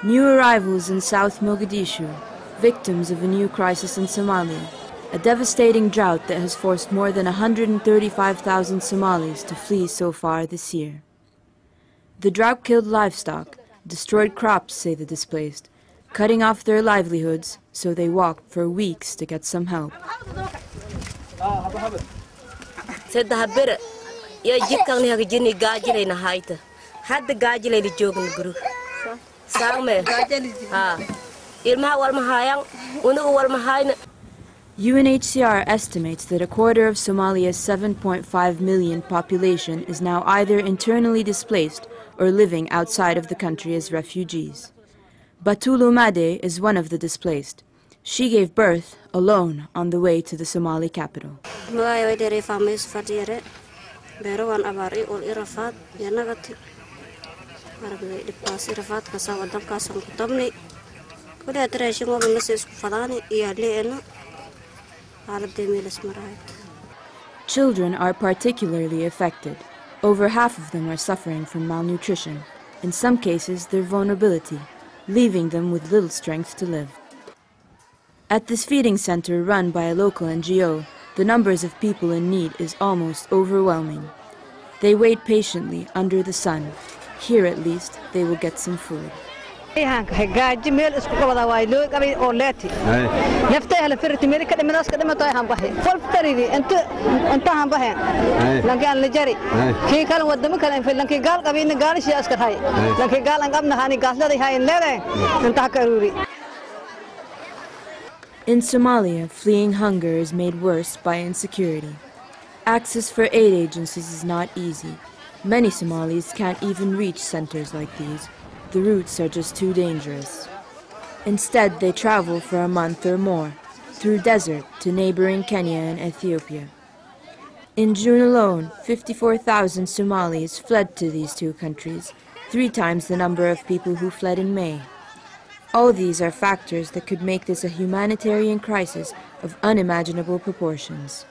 New arrivals in South Mogadishu, victims of a new crisis in Somalia, a devastating drought that has forced more than 135,000 Somalis to flee so far this year. The drought killed livestock, destroyed crops, say the displaced, cutting off their livelihoods, so they walked for weeks to get some help. UNHCR estimates that a quarter of Somalia's 7.5 million population is now either internally displaced or living outside of the country as refugees. Batulu Made is one of the displaced. She gave birth alone on the way to the Somali capital. Children are particularly affected. Over half of them are suffering from malnutrition, in some cases their vulnerability, leaving them with little strength to live. At this feeding center run by a local NGO, the numbers of people in need is almost overwhelming. They wait patiently under the sun. Here at least they will get some food. In Somalia, fleeing hunger is made worse by insecurity. Access for aid agencies is not easy. Many Somalis can't even reach centers like these. The routes are just too dangerous. Instead, they travel for a month or more, through desert to neighboring Kenya and Ethiopia. In June alone, 54,000 Somalis fled to these two countries, 3 times the number of people who fled in May. All these are factors that could make this a humanitarian crisis of unimaginable proportions.